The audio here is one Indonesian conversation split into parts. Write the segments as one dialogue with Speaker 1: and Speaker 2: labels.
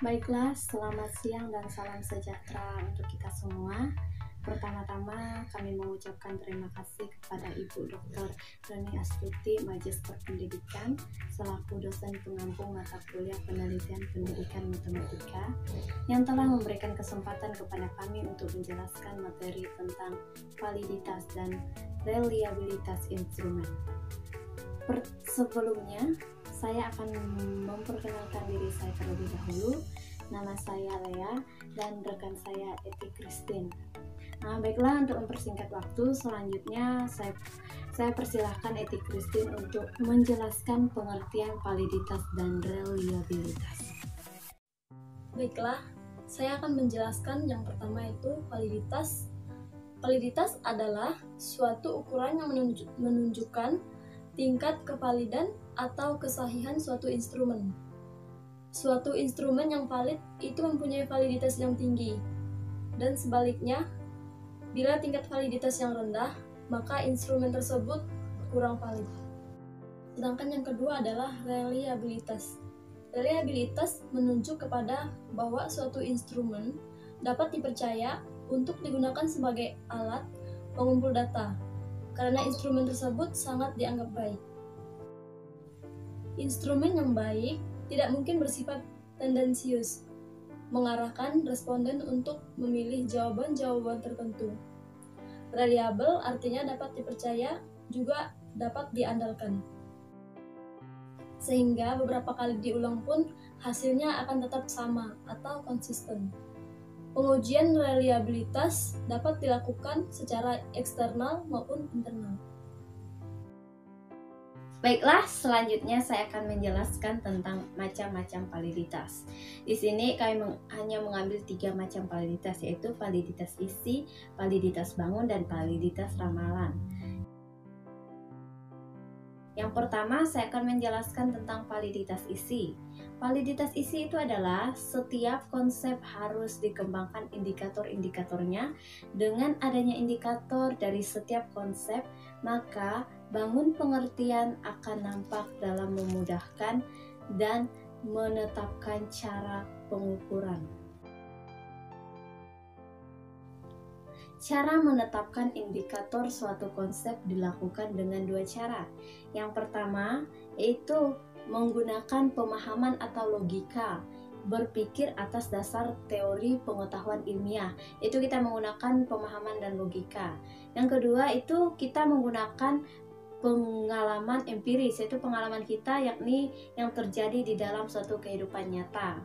Speaker 1: Baiklah, selamat siang dan salam sejahtera untuk kita semua. Pertama-tama kami mengucapkan terima kasih kepada Ibu Dr. Reni Astuti, Magister Pendidikan, selaku dosen pengampu mata kuliah penelitian pendidikan matematika, yang telah memberikan kesempatan kepada kami untuk menjelaskan materi tentang validitas dan reliabilitas instrumen. Sebelumnya, saya akan memperkenalkan diri saya terlebih dahulu. Nama saya Lea dan rekan saya Eti Christine. Baiklah, untuk mempersingkat waktu, selanjutnya saya persilahkan Eti Christine untuk menjelaskan pengertian validitas dan reliabilitas.
Speaker 2: Baiklah, saya akan menjelaskan yang pertama itu validitas. Validitas adalah suatu ukuran yang menunjukkan tingkat kevalidan atau kesahihan suatu instrumen. Suatu instrumen yang valid itu mempunyai validitas yang tinggi, dan sebaliknya, bila tingkat validitas yang rendah, maka instrumen tersebut kurang valid. Sedangkan yang kedua adalah reliabilitas. Reliabilitas menunjuk kepada bahwa suatu instrumen dapat dipercaya untuk digunakan sebagai alat pengumpul data, karena instrumen tersebut sangat dianggap baik. Instrumen yang baik tidak mungkin bersifat tendensius, mengarahkan responden untuk memilih jawaban-jawaban tertentu. Reliable artinya dapat dipercaya, juga dapat diandalkan. Sehingga beberapa kali diulang pun hasilnya akan tetap sama atau konsisten. Pengujian reliabilitas dapat dilakukan secara eksternal maupun internal.
Speaker 1: Baiklah, selanjutnya saya akan menjelaskan tentang macam-macam validitas. Di sini kami hanya mengambil 3 macam validitas, yaitu validitas isi, validitas bangun, dan validitas ramalan. Yang pertama, saya akan menjelaskan tentang validitas isi. Validitas isi itu adalah setiap konsep harus dikembangkan indikator-indikatornya. Dengan adanya indikator dari setiap konsep, maka bangun pengertian akan nampak dalam memudahkan dan menetapkan cara pengukuran. Cara menetapkan indikator suatu konsep dilakukan dengan 2 cara. Yang pertama, yaitu menggunakan pemahaman atau logika, berpikir atas dasar teori pengetahuan ilmiah. Itu kita menggunakan pemahaman dan logika. Yang kedua, itu kita menggunakan pengalaman empiris, yaitu pengalaman kita, yakni yang terjadi di dalam suatu kehidupan nyata.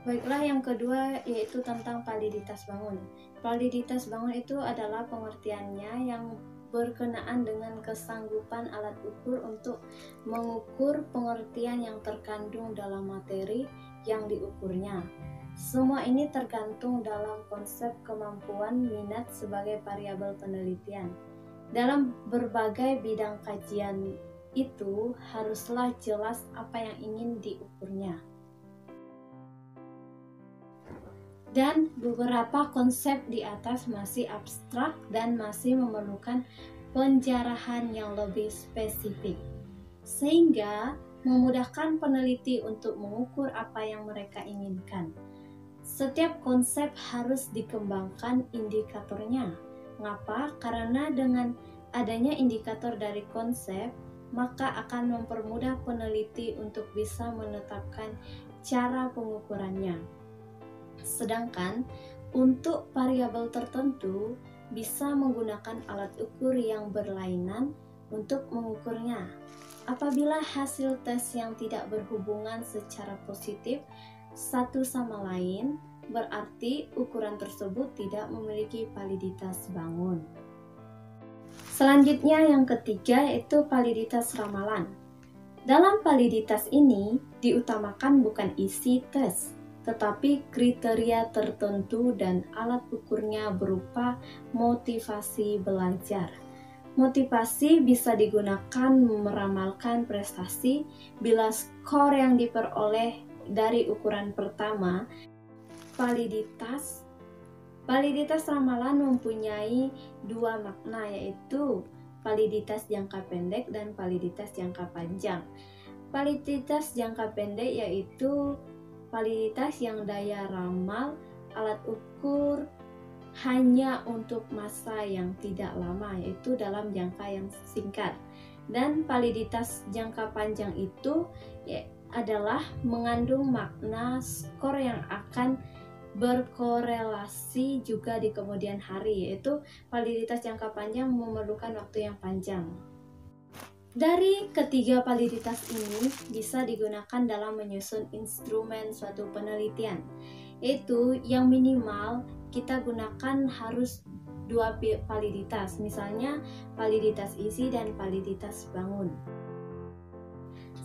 Speaker 1: Baiklah, yang kedua yaitu tentang validitas bangun. Validitas bangun itu adalah pengertiannya yang berkenaan dengan kesanggupan alat ukur untuk mengukur pengertian yang terkandung dalam materi yang diukurnya. Semua ini tergantung dalam konsep kemampuan minat sebagai variabel penelitian. Dalam berbagai bidang kajian itu haruslah jelas apa yang ingin diukurnya. Dan beberapa konsep di atas masih abstrak dan masih memerlukan penjarahan yang lebih spesifik, sehingga memudahkan peneliti untuk mengukur apa yang mereka inginkan. Setiap konsep harus dikembangkan indikatornya. Mengapa? Karena dengan adanya indikator dari konsep, maka akan mempermudah peneliti untuk bisa menetapkan cara pengukurannya. Sedangkan untuk variabel tertentu bisa menggunakan alat ukur yang berlainan untuk mengukurnya. Apabila hasil tes yang tidak berhubungan secara positif satu sama lain, berarti ukuran tersebut tidak memiliki validitas bangun. Selanjutnya yang ketiga yaitu validitas ramalan. Dalam validitas ini diutamakan bukan isi tes, tetapi kriteria tertentu dan alat ukurnya berupa motivasi belajar. Motivasi bisa digunakan meramalkan prestasi bila skor yang diperoleh dari ukuran pertama. Validitas ramalan mempunyai 2 makna, yaitu validitas jangka pendek dan validitas jangka panjang. Validitas jangka pendek yaitu validitas yang daya ramal alat ukur hanya untuk masa yang tidak lama, yaitu dalam jangka yang singkat. Dan validitas jangka panjang itu adalah mengandung makna skor yang akan berkorelasi juga di kemudian hari, yaitu validitas jangka panjang memerlukan waktu yang panjang. Dari ketiga validitas ini bisa digunakan dalam menyusun instrumen suatu penelitian, yaitu yang minimal kita gunakan harus 2 validitas, misalnya validitas isi dan validitas bangun.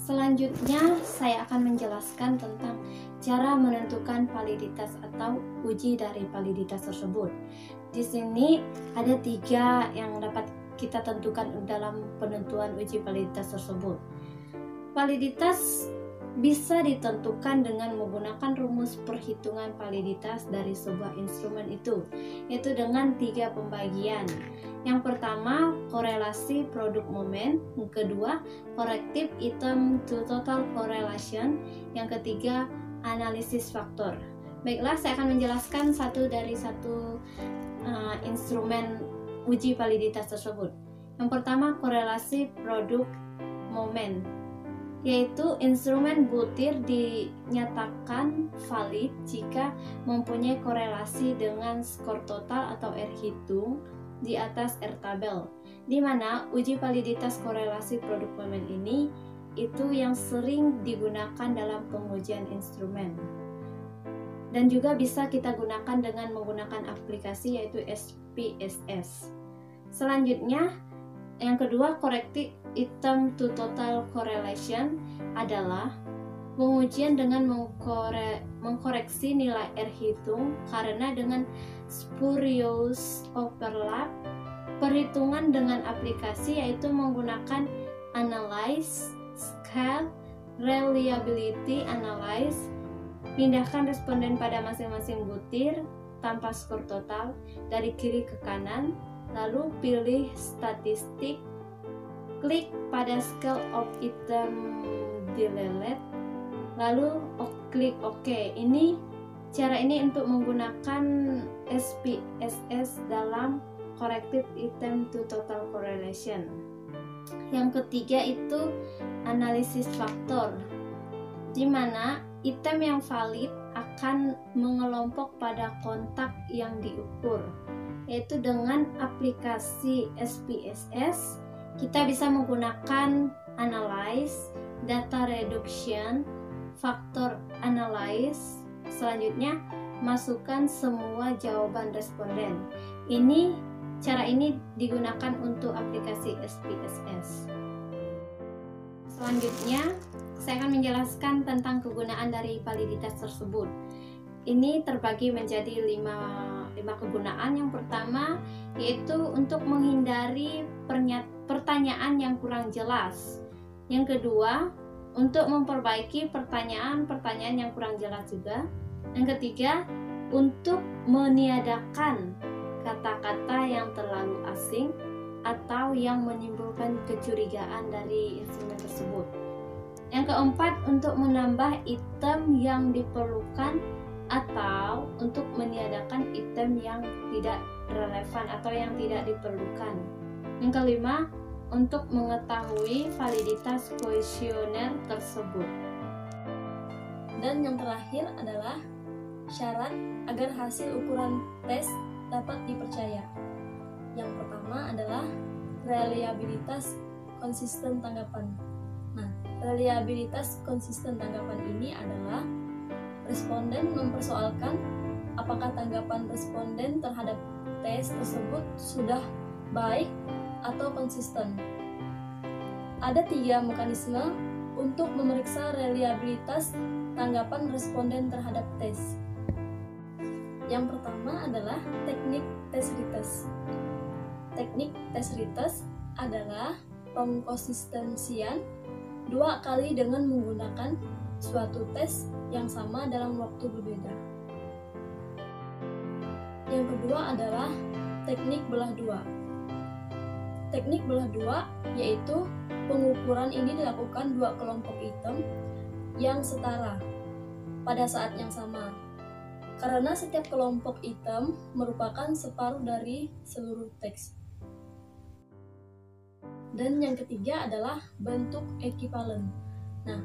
Speaker 1: Selanjutnya saya akan menjelaskan tentang cara menentukan validitas atau uji dari validitas tersebut. Di sini ada 3 yang dapat kita tentukan dalam penentuan uji validitas tersebut. Validitas bisa ditentukan dengan menggunakan rumus perhitungan validitas dari sebuah instrumen itu, yaitu dengan 3 pembagian. Yang pertama, korelasi produk momen. Yang kedua, corrective item to total correlation. Yang ketiga, analisis faktor. Baiklah, saya akan menjelaskan satu instrumen uji validitas tersebut. Yang pertama, korelasi produk momen, yaitu instrumen butir dinyatakan valid jika mempunyai korelasi dengan skor total atau R hitung di atas R tabel, di mana uji validitas korelasi produk momen ini itu yang sering digunakan dalam pengujian instrumen, dan juga bisa kita gunakan dengan menggunakan aplikasi yaitu SPSS. Selanjutnya, yang kedua, corrective item to total correlation adalah pengujian dengan mengkoreksi nilai R hitung karena dengan spurious overlap. Perhitungan dengan aplikasi yaitu menggunakan analyze, scale, reliability analyze. Pindahkan responden pada masing-masing butir tanpa skor total dari kiri ke kanan, lalu pilih statistik, klik pada scale of item delete, lalu klik OK. Cara ini untuk menggunakan SPSS dalam corrective item to total correlation. Yang ketiga itu analisis faktor, di mana item yang valid akan mengelompok pada kontak yang diukur, yaitu dengan aplikasi SPSS kita bisa menggunakan analyze, data reduction, faktor analyze. Selanjutnya, masukkan semua jawaban responden. Cara ini digunakan untuk aplikasi SPSS. Selanjutnya, saya akan menjelaskan tentang kegunaan dari validitas tersebut. Ini terbagi menjadi 5 kegunaan. Yang pertama yaitu untuk menghindari pertanyaan yang kurang jelas. Yang kedua, untuk memperbaiki pertanyaan yang kurang jelas juga. Yang ketiga, untuk meniadakan kata-kata yang terlalu asing atau yang menimbulkan kecurigaan dari instrumen tersebut. Yang keempat, untuk menambah item yang diperlukan atau untuk meniadakan item yang tidak relevan atau yang tidak diperlukan. Yang kelima, untuk mengetahui validitas kuesioner tersebut.
Speaker 2: Dan yang terakhir adalah syarat agar hasil ukuran tes dapat dipercaya. Yang pertama adalah reliabilitas konsisten tanggapan. Nah, reliabilitas konsisten tanggapan ini adalah responden mempersoalkan apakah tanggapan responden terhadap tes tersebut sudah baik atau konsisten. Ada 3 mekanisme untuk memeriksa reliabilitas tanggapan responden terhadap tes. Yang pertama adalah teknik tes retest. Teknik tes retest adalah pengkonsistensian 2 kali dengan menggunakan suatu tes yang sama dalam waktu berbeda. Yang kedua adalah teknik belah dua. Teknik belah dua yaitu pengukuran ini dilakukan dua kelompok item yang setara pada saat yang sama, karena setiap kelompok item merupakan separuh dari seluruh teks. Dan yang ketiga adalah bentuk ekivalen. Nah,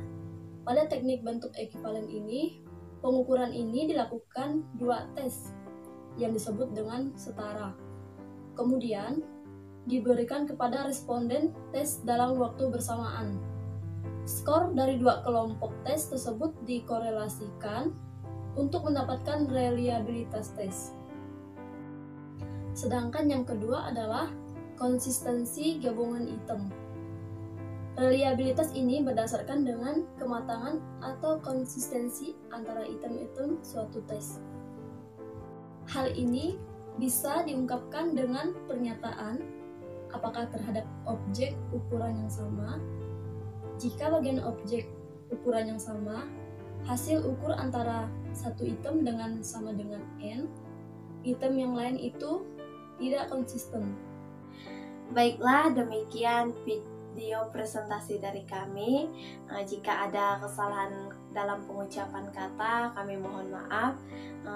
Speaker 2: pada teknik bentuk ekivalen ini, pengukuran ini dilakukan dua tes yang disebut dengan setara. Kemudian, diberikan kepada responden tes dalam waktu bersamaan. Skor dari dua kelompok tes tersebut dikorelasikan untuk mendapatkan reliabilitas tes. Sedangkan yang kedua adalah konsistensi gabungan item. Reliabilitas ini berdasarkan dengan kematangan atau konsistensi antara item-item suatu tes. Hal ini bisa diungkapkan dengan pernyataan apakah terhadap objek ukuran yang sama. Jika bagian objek ukuran yang sama, hasil ukur antara satu item sama dengan N, item yang lain itu tidak konsisten.
Speaker 1: Baiklah, demikian video presentasi dari kami. Jika ada kesalahan dalam pengucapan kata, kami mohon maaf.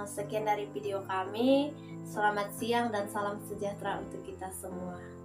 Speaker 1: Sekian dari video kami. Selamat siang dan salam sejahtera untuk kita semua.